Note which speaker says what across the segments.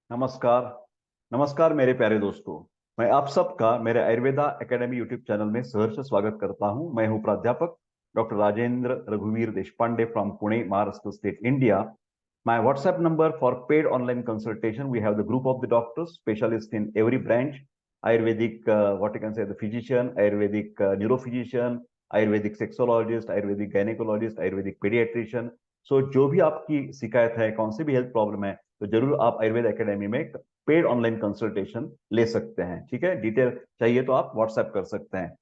Speaker 1: नमस्कार। नमस्कार मेरे प्यारे दोस्तों। मैं आप सबका मेरे आयुर्वेदा एकेडमी यूट्यूब चैनल में सहर्ष स्वागत करता हूं। मैं हूं प्राध्यापक डॉक्टर राजेंद्र रघुवीर Deshpande from Pune, Maharashtra state, India. My WhatsApp number for paid online consultation. We have the group of the doctors, specialists in every branch, Ayurvedic, what you can say, the physician, Ayurvedic neurophysician, Ayurvedic sexologist, Ayurvedic gynecologist, Ayurvedic pediatrician. So जो भी आपकी शिकायत है, कौन सी भी health problem है, तो जरूर आप आयुर्वेद एकेडमी में पेड ऑनलाइन कंसल्टेशन ले सकते हैं। ठीक है, डिटेल चाहिए तो आप व्हाट्सएप कर सकते हैं।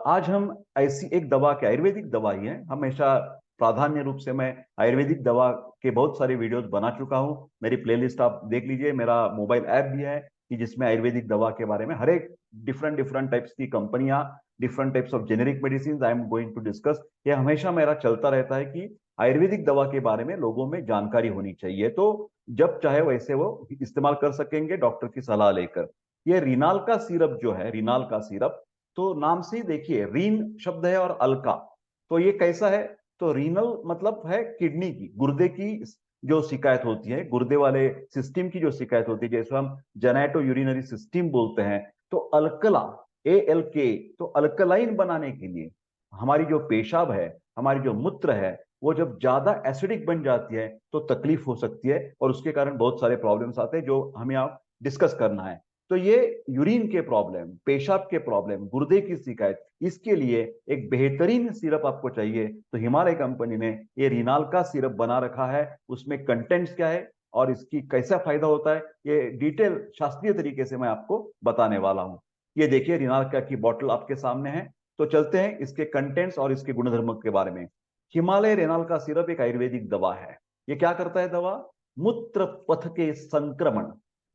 Speaker 1: आज हम ऐसी एक दवा के, आयुर्वेदिक दवा ही है, हमेशा प्राधान्य रूप से मैं आयुर्वेदिक दवा के बहुत सारे वीडियोस बना चुका हूं। मेरी प्लेलिस्ट आप देख लीजिए। मेरा मोबाइल ऐप भी है कि जिसमें आयुर्वेदिक दवा के बारे में हर एक डिफरेंट डिफरेंट टाइप्स की कंपनियां, different types of generic medicine I am going to discuss. ये हमेशा मेरा चलता रहता है कि आयुर्वेदिक दवा के बारे में लोगों में जानकारी होनी चाहिए, तो जब चाहे वैसे वो इस्तेमाल कर सकेंगे डॉक्टर की सलाह लेकर। ये रिनाल का सिरप जो है, रिनाल का सिरप, तो नाम से ही देखिए, रीन शब्द है और अल्का, तो ये कैसा है? तो रीनल मतलब है किडनी की, गुर्दे की जो शिकायत होती है, गुर्दे वाले सिस्टम की जो शिकायत होती है, जैसे हम जेनेटो यूरिनरी सिस्टम बोलते हैं। तो अल्कला, ALK, तो अल्कलाइन बनाने के लिए हमारी जो पेशाब है, हमारी जो मूत्र है, वो जब ज्यादा एसिडिक बन जाती है तो तकलीफ हो सकती है, और उसके कारण बहुत सारे प्रॉब्लम्स आते हैं जो हमें आप डिस्कस करना है। तो ये यूरिन के प्रॉब्लम, पेशाब के प्रॉब्लम, गुर्दे की शिकायत, इसके लिए एक बेहतरीन सिरप आपको चाहिए तो हिमालय कंपनी ने ये रिनाल का सिरप बना रखा है। उसमें कंटेंट्स क्या है और इसकी कैसा फायदा होता है, ये डिटेल शास्त्रीय तरीके से मैं आपको बताने वाला हूं। ये देखिए, रिनाल का की बोतल आपके सामने है। तो चलते हैं इसके कंटेंट्स और इसके गुणधर्म के बारे में। हिमालय रेनाल का सिरप एक आयुर्वेदिक दवा है। ये क्या करता है दवा? मूत्र पथ के संक्रमण,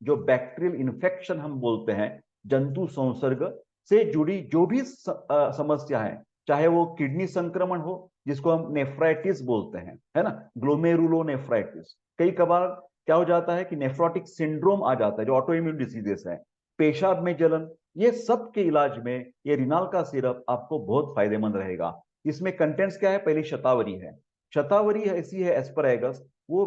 Speaker 1: जो बैक्टीरियल इन्फेक्शन हम बोलते हैं, जंतु संसर्ग से जुड़ी जो भी समस्या है, चाहे वो किडनी संक्रमण हो, जिसको हम नेफ्राइटिस बोलते हैं, है ना, ग्लोमेरुलोनेफ्राइटिस। कई कबार क्या हो जाता है कि नेफ्रोटिक सिंड्रोम आ जाता है, जो ऑटो इम्यून डिसीजेस है, पेशाब में जलन, ये सब के इलाज में ये रिनाल का सिरप आपको बहुत फायदेमंद रहेगा। इसमें कंटेंट्स क्या है? पहली शतावरी है। शतावरी ऐसी है एस्परैगस, वो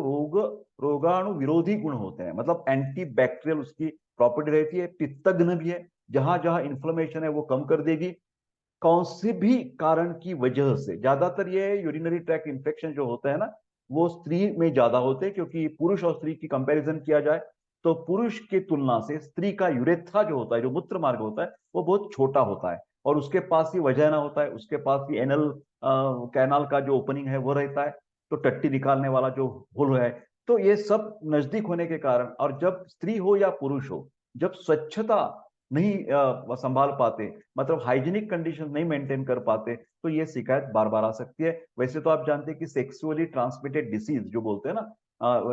Speaker 1: रोगाणु विरोधी गुण होते हैं, मतलब एंटी बैक्टीरियल उसकी प्रॉपर्टी रहती है। पित्तग्न भी है, जहां जहां इन्फ्लेमेशन है वो कम कर देगी। कौन से भी कारण की वजह से, ज्यादातर ये यूरिनरी ट्रैक इन्फेक्शन जो होता है ना, वो स्त्री में ज्यादा होते हैं, क्योंकि पुरुष और स्त्री की कंपैरिजन किया जाए तो पुरुष की तुलना से स्त्री का यूरेथ्रा जो होता है, जो मूत्र मार्ग होता है, वो बहुत छोटा होता है, और उसके पास ही वजाइना होता है, उसके पास ही एनल कैनाल का जो ओपनिंग है वो रहता है, तो टट्टी निकालने वाला जो होल है। तो ये सब नजदीक होने के कारण, और जब स्त्री हो या पुरुष हो, जब स्वच्छता नहीं संभाल पाते, मतलब हाइजीनिक कंडीशन नहीं मेंटेन कर पाते, तो ये शिकायत बार बार आ सकती है। वैसे तो आप जानते हैं कि सेक्सुअली ट्रांसमिटेड डिसीज जो बोलते हैं ना,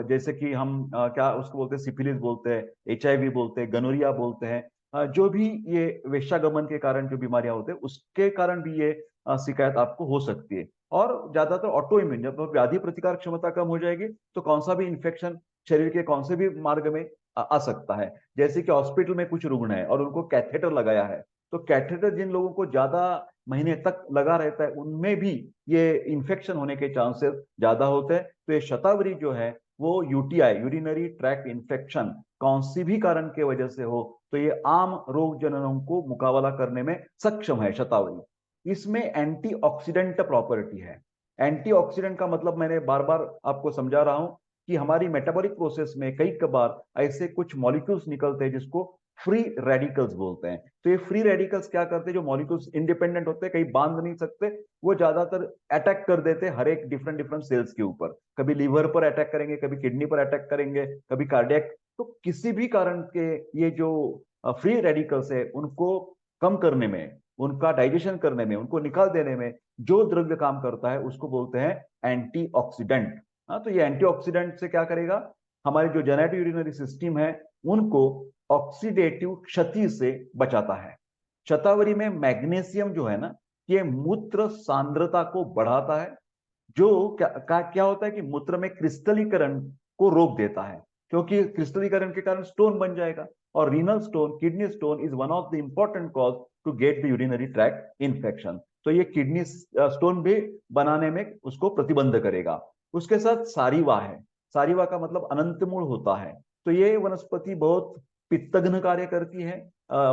Speaker 1: जैसे कि हम क्या उसको बोलते हैं, सिफिलिस बोलते हैं, HIV बोलते हैं, गनोरिया बोलते हैं, जो भी ये वेश्यागमन के कारण जो बीमारियां होते हैं, उसके कारण भी ये शिकायत आपको हो सकती है। और ज्यादातर ऑटो इम्यून, जब व्याधि प्रतिकार क्षमता कम हो जाएगी तो कौन सा भी इंफेक्शन शरीर के कौन से भी मार्ग में आ सकता है। जैसे कि हॉस्पिटल में कुछ रुग्ण है और उनको कैथेटर लगाया है, तो कैथेटर जिन लोगों को ज्यादा महीने तक लगा रहता है, उनमें भी ये इंफेक्शन होने के चांसेस ज्यादा होते हैं। तो ये शतावरी जो है वो UTI, यूरिनरी ट्रैक इन्फेक्शन, कौन सी भी कारण के वजह से हो, तो ये आम रोग जननों को मुकाबला करने में सक्षम है शतावरी। इसमें एंटीऑक्सीडेंट प्रॉपर्टी है। एंटीऑक्सीडेंट का मतलब मैंने बार बार आपको समझा रहा हूं कि हमारी मेटाबॉलिक प्रोसेस में कई कबार ऐसे कुछ मॉलिक्यूल्स निकलते हैं जिसको फ्री रेडिकल्स बोलते हैं। तो ये फ्री रेडिकल्स क्या करते हैं? जो मॉलिक्यूल्स इंडिपेंडेंट होते हैं, कहीं बांध नहीं सकते, वो ज्यादातर अटैक कर देते हैं हर एक डिफरेंट डिफरेंट सेल्स के ऊपर। कभी लीवर पर अटैक करेंगे, कभी किडनी पर अटैक करेंगे, कभी कार्डियक। तो किसी भी कारण के ये जो फ्री रेडिकल्स है, उनको कम करने में, उनका डाइजेशन करने में, उनको निकाल देने में जो द्रव्य काम करता है उसको बोलते हैं एंटीऑक्सीडेंट। हाँ, तो ये एंटीऑक्सीडेंट से क्या करेगा? हमारे जो जेनेटो यूरिनरी सिस्टम है उनको ऑक्सीडेटिव क्षति से बचाता है। शतावरी में मैग्नीशियम जो है ना, ये मूत्र सांद्रता को बढ़ाता है, जो क्या होता है कि मूत्र में क्रिस्टलीकरण को रोक देता है, क्योंकि क्रिस्टलीकरण के कारण स्टोन बन जाएगा, और renal stone, kidney stone is one of the important cause to get the urinary tract infection. तो ये किडनी स्टोन भी बनाने में उसको प्रतिबंध करेगा। उसके साथ सारीवा है। सारीवा का मतलब अनंत मूल होता है। तो ये वनस्पति बहुत पित्तघ्न कार्य करती है।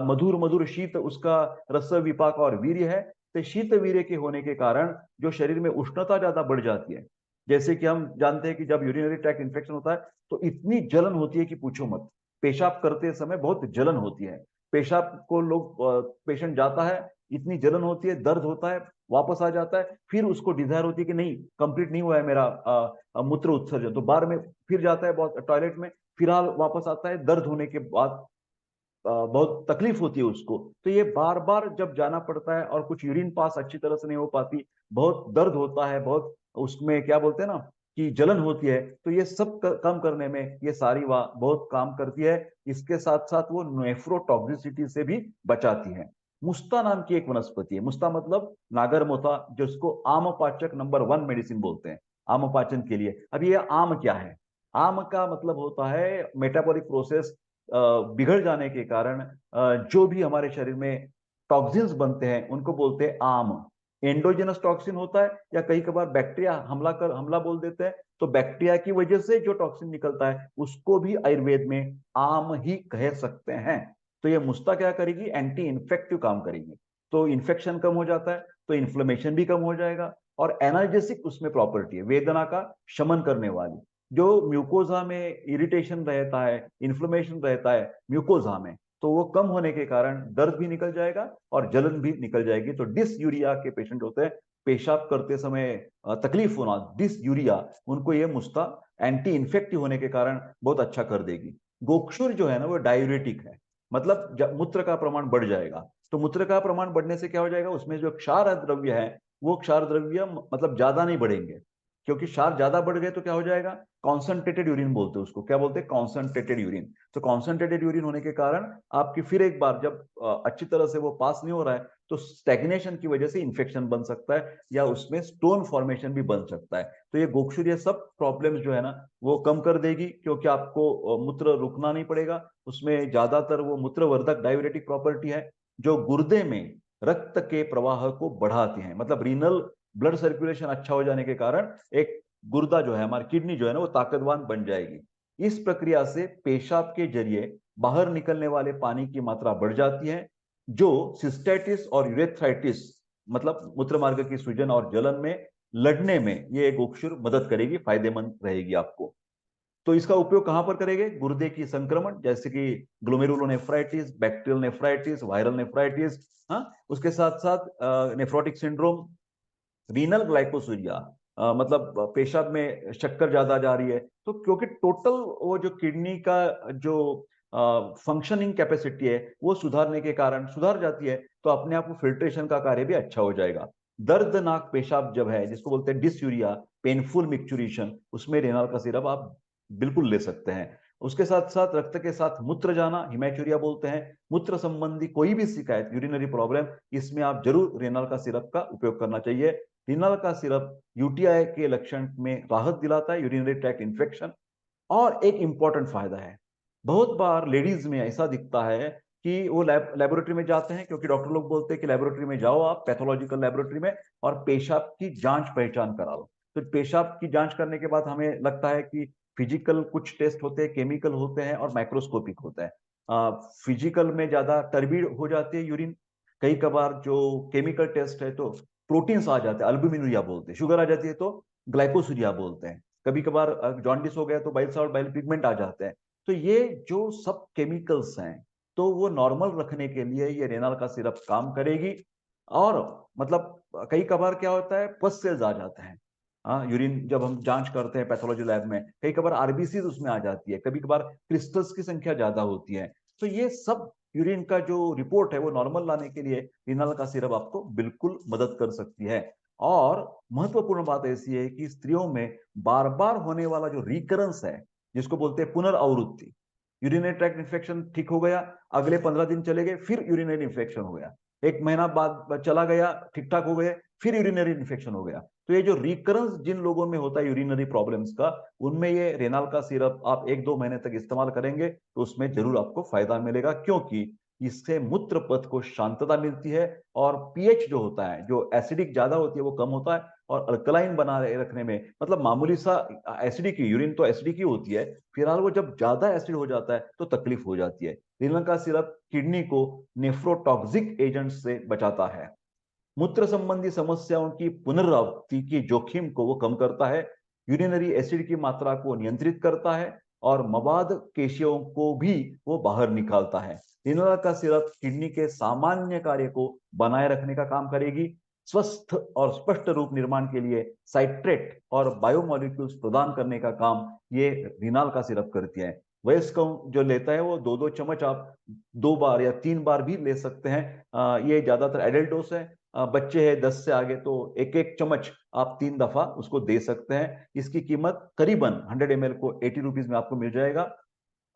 Speaker 1: मधुर मधुर शीत उसका रस विपाक और वीर्य है। तो शीत वीर्य के होने के कारण जो शरीर में उष्णता ज्यादा बढ़ जाती है, जैसे कि हम जानते हैं कि जब यूरिनरी ट्रैक्ट इन्फेक्शन होता है तो इतनी जलन होती है कि पूछो मत। पेशाब करते समय बहुत जलन होती है। पेशाब को लोग पेशेंट जाता है, इतनी जलन होती है, दर्द होता है, वापस आ जाता है, फिर उसको डिजायर होती है कि नहीं कंप्लीट नहीं हुआ है मेरा मूत्र उत्सर्जन, तो बार में फिर जाता है बहुत टॉयलेट में, फिलहाल वापस आता है, दर्द होने के बाद बहुत तकलीफ होती है उसको। तो ये बार बार जब जाना पड़ता है और कुछ यूरिन पास अच्छी तरह से नहीं हो पाती, बहुत दर्द होता है, बहुत उसमें क्या बोलते हैं ना कि जलन होती है, तो ये सब कम करने में ये सारी बहुत काम करती है। इसके साथ साथ वो नेफ्रोटॉक्सिसिटी से भी बचाती है। मुस्ता नाम की एक वनस्पति है, मुस्ता मतलब नागरमोथा, जिसको आमपाचक नंबर 1 मेडिसिन बोलते हैं आमपाचन के लिए। अब ये आम क्या है? आम का मतलब होता है मेटाबॉलिक प्रोसेस बिगड़ जाने के कारण जो भी हमारे शरीर में टॉक्सिन्स बनते हैं उनको बोलते हैं आम। एंडोजेनस टॉक्सिन होता है या कई कबार बैक्टीरिया हमला बोल देते हैं, तो बैक्टीरिया की वजह से जो टॉक्सिन निकलता है उसको भी आयुर्वेद में आम ही कह सकते हैं। तो ये मुस्ता क्या करेगी? एंटी इन्फेक्टिव काम करेगी। तो इन्फेक्शन कम हो जाता है, तो इन्फ्लेमेशन भी कम हो जाएगा। और एनाल्जेसिक उसमें प्रॉपर्टी है, वेदना का शमन करने वाली। जो म्यूकोजा में इरिटेशन रहता है, इन्फ्लेमेशन रहता है म्यूकोजा में, तो वो कम होने के कारण दर्द भी निकल जाएगा और जलन भी निकल जाएगी। तो डिसयूरिया के पेशेंट होते हैं, पेशाब करते समय तकलीफ होना, डिसयूरिया, उनको ये मुस्ता एंटी इन्फेक्टिव होने के कारण बहुत अच्छा कर देगी। गोक्षुर जो है ना वो डायूरेटिक है, मतलब जब मूत्र का प्रमाण बढ़ जाएगा, तो मूत्र का प्रमाण बढ़ने से क्या हो जाएगा, उसमें जो क्षार द्रव्य है वो क्षार द्रव्य मतलब ज्यादा नहीं बढ़ेंगे, क्योंकि क्षार ज्यादा बढ़ गए तो क्या हो जाएगा, कॉन्सेंट्रेटेड यूरिन बोलते हैं उसको। क्या बोलते हैं? Concentrated urine. तो कॉन्सेंट्रेटेड यूरिन होने के कारण आपकी फिर एक बार जब अच्छी तरह से वो पास नहीं हो रहा है, तो स्टैग्नेशन की वजह से इंफेक्शन बन सकता है या उसमें स्टोन फॉर्मेशन भी बन सकता है। तो ये गोक्षुर ये सब प्रॉब्लम्स जो है ना वो कम कर देगी, क्योंकि आपको मूत्र रुकना नहीं पड़ेगा। उसमें ज्यादातर वो मूत्रवर्धक डायूरेटिक प्रॉपर्टी है जो गुर्दे में रक्त के प्रवाह को बढ़ाती है। मतलब रीनल ब्लड सर्कुलेशन अच्छा हो जाने के कारण एक गुर्दा जो है, हमारी किडनी जो है ना वो ताकतवान बन जाएगी। इस प्रक्रिया से पेशाब के जरिए बाहर निकलने वाले पानी की मात्रा बढ़ जाती है, जो सिस्टाइटिस और यूरेथ्राइटिस मतलब मूत्र मार्ग की सूजन और जलन में लड़ने में ये गोक्षुर मदद करेगी, फायदेमंद रहेगी आपको। तो इसका उपयोग कहां पर करेंगे? गुर्दे की संक्रमण जैसे कि glomerulonephritis, bacterial nephritis, viral nephritis, हाँ, उसके साथ साथ नेफ्रोटिक सिंड्रोम, रीनल ग्लाइकोसूरिया, मतलब पेशाब में शक्कर ज्यादा जा रही है, तो क्योंकि टोटल वो जो किडनी का जो फंक्शनिंग कैपेसिटी है वो सुधारने के कारण सुधार जाती है, तो अपने आप को फिल्ट्रेशन का कार्य भी अच्छा हो जाएगा। दर्दनाक पेशाब जब है, जिसको बोलते हैं डिसयूरिया, पेनफुल मिक्चुरेशन, उसमें रेनाल का सिरप आप बिल्कुल ले सकते हैं। उसके साथ साथ रक्त के साथ मूत्र जाना, हिमैचुरिया बोलते हैं, मूत्र संबंधी कोई भी शिकायत, यूरिनरी प्रॉब्लम, इसमें आप जरूर रेनाल का सिरप का उपयोग करना चाहिए। रेनाल का सिरप यूटीआई के लक्षण में राहत दिलाता है, यूरिनरी ट्रैक्ट इन्फेक्शन। और एक इंपॉर्टेंट फायदा है, बहुत बार लेडीज में ऐसा दिखता है कि वो लेबोरेटरी में जाते हैं, क्योंकि डॉक्टर लोग बोलते हैं कि लेबोरेटरी में जाओ आप, पैथोलॉजिकल लेबोरेटरी में, और पेशाब की जांच पहचान करा लो। तो पेशाब की जांच करने के बाद हमें लगता है कि फिजिकल कुछ टेस्ट होते हैं, केमिकल होते हैं और माइक्रोस्कोपिक होता है। फिजिकल में ज्यादा टर्बिड हो जाती है यूरिन, कई कबार जो केमिकल टेस्ट है तो प्रोटीन्स आ जाते हैं, अल्बुमिनुरिया बोलते हैं, शुगर आ जाती है तो ग्लाइकोसूरिया बोलते हैं, कभी कभार जॉन्डिस हो गया तो बाइल सॉल्ट, बाइल पिगमेंट आ जाते हैं। तो ये जो सब केमिकल्स हैं, तो वो नॉर्मल रखने के लिए ये रेनाल का सिरप काम करेगी। और मतलब कई कबार क्या होता है, पस सेल्स आ जाते हैं, हाँ, यूरिन जब हम जांच करते हैं पैथोलॉजी लैब में, कई कबार आरबीसी उसमें आ जाती है, कभी कभार क्रिस्टल्स की संख्या ज्यादा होती है। तो ये सब यूरिन का जो रिपोर्ट है वो नॉर्मल लाने के लिए रेनाल का सिरप आपको बिल्कुल मदद कर सकती है। और महत्वपूर्ण बात ऐसी है कि स्त्रियों में बार बार होने वाला जो रिकरेंस है, जिसको बोलते हैं पुनरावृत्ति, यूरिनरी ट्रैक्ट इन्फेक्शन ठीक हो गया, अगले 15 दिन चले गए, फिर यूरिनरी इन्फेक्शन हो गया, एक महीना बाद चला गया, ठीक ठाक हो गए, फिर यूरिनरी इन्फेक्शन हो गया। तो ये जो रिकरेंस जिन लोगों में होता है यूरिनरी प्रॉब्लम्स का, उनमें ये रेनाल का सिरप आप 1-2 महीने तक इस्तेमाल करेंगे तो उसमें जरूर आपको फायदा मिलेगा, क्योंकि इससे मूत्र पथ को शांतता मिलती है और पीएच जो होता है, जो एसिडिक ज्यादा होती है वो कम होता है, और अल्कलाइन बनाए रखने में, मतलब मामूली सा एसिडिक, यूरिन तो एसिडिक ही होती है, फिलहाल वो जब ज्यादा एसिड हो जाता है तो तकलीफ हो जाती है। रिनल का सिरप किडनी को नेफ्रोटॉक्सिक एजेंट से बचाता है, मूत्र संबंधी समस्याओं की पुनरावृत्ति की जोखिम को वो कम करता है, यूरिनरी एसिड की मात्रा को नियंत्रित करता है और मवाद केशियों को भी वो बाहर निकालता है। रिनोला का सिरप किडनी के सामान्य कार्य को बनाए रखने का काम करेगी। स्वस्थ और स्पष्ट रूप निर्माण के लिए साइट्रेट और बायोमोलिक्यूल्स प्रदान करने का काम ये रिनाल का सिरप करती है। वयस्क जो लेता है वो 2-2 चम्मच आप 2 बार या 3 बार भी ले सकते हैं। ये ज्यादातर एडल्ट डोज है। बच्चे हैं 10 से आगे तो 1-1 चम्मच आप 3 दफा उसको दे सकते हैं। इसकी कीमत करीबन 100 ml को 80 रुपीज में आपको मिल जाएगा।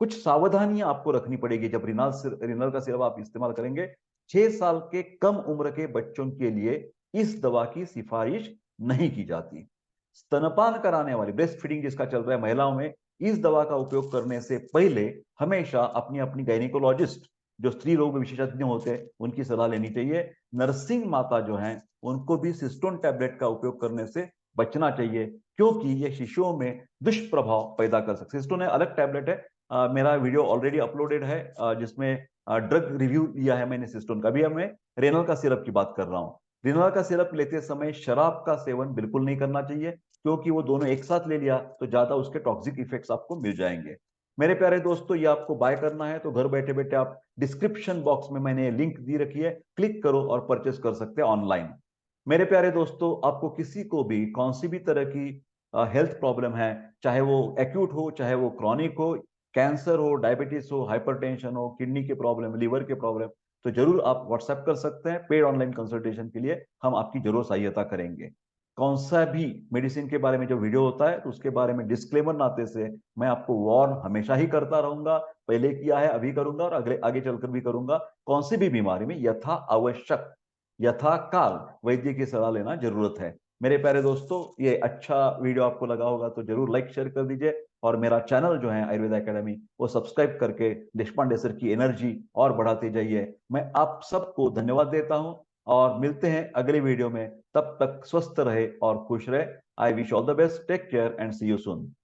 Speaker 1: कुछ सावधानियां आपको रखनी पड़ेगी जब रिनल का सिरप आप इस्तेमाल करेंगे। 6 साल के कम उम्र के बच्चों के लिए इस दवा की सिफारिश नहीं की जाती। स्तनपान कराने वाली, ब्रेस्ट फीडिंग जिसका चल रहा है महिलाओं में, इस दवा का उपयोग करने से पहले हमेशा अपनी अपनी गायनिकोलॉजिस्ट, जो स्त्री रोग विशेषज्ञ होते हैं, उनकी सलाह लेनी चाहिए। नर्सिंग माता जो हैं उनको भी सिस्टोन टैबलेट का उपयोग करने से बचना चाहिए, क्योंकि ये शिशुओं में दुष्प्रभाव पैदा कर सकते हैं। सिस्टोन अलग टैबलेट है। मेरा वीडियो ऑलरेडी अपलोडेड है जिसमें ड्रग रिव्यू लिया है मैंने सिस्टोन का। अभी अब मैं रेनल का सिरप की बात कर रहा हूँ। रेनल का सिरप लेते समय शराब का सेवन बिल्कुल नहीं करना चाहिए, क्योंकि वो दोनों एक साथ ले लिया तो ज्यादा उसके टॉक्सिक इफेक्ट्स आपको मिल जाएंगे। मेरे प्यारे दोस्तों, ये आपको बाय करना है तो घर बैठे बैठे आप डिस्क्रिप्शन बॉक्स में मैंने लिंक दी रखी है, क्लिक करो और परचेस कर सकते हैं ऑनलाइन। मेरे प्यारे दोस्तों, आपको किसी को भी कौन सी भी तरह की हेल्थ प्रॉब्लम है, चाहे वो एक्यूट हो चाहे वो क्रॉनिक हो, कैंसर हो, डायबिटीज हो, हाइपरटेंशन हो, किडनी के प्रॉब्लम, लिवर के प्रॉब्लम, तो जरूर आप व्हाट्सएप कर सकते हैं। पेड ऑनलाइन कंसल्टेशन के लिए हम आपकी जरूर सहायता करेंगे। कौन सा भी मेडिसिन के बारे में जो वीडियो होता है तो उसके बारे में डिस्क्लेमर नाते से मैं आपको वार्न हमेशा ही करता रहूंगा। पहले किया है, अभी करूंगा और अगले आगे चलकर भी करूंगा। कौन सी भी बीमारी में यथा आवश्यक, यथा काल वैद्य की सलाह लेना जरूरत है। मेरे प्यारे दोस्तों, ये अच्छा वीडियो आपको लगा होगा तो जरूर लाइक शेयर कर दीजिए, और मेरा चैनल जो है आयुर्वेदा एकेडमी वो सब्सक्राइब करके देशपांडे सर की एनर्जी और बढ़ाते जाइए। मैं आप सबको धन्यवाद देता हूं और मिलते हैं अगले वीडियो में। तब तक स्वस्थ रहे और खुश रहे। I wish all the best, take care and see you soon.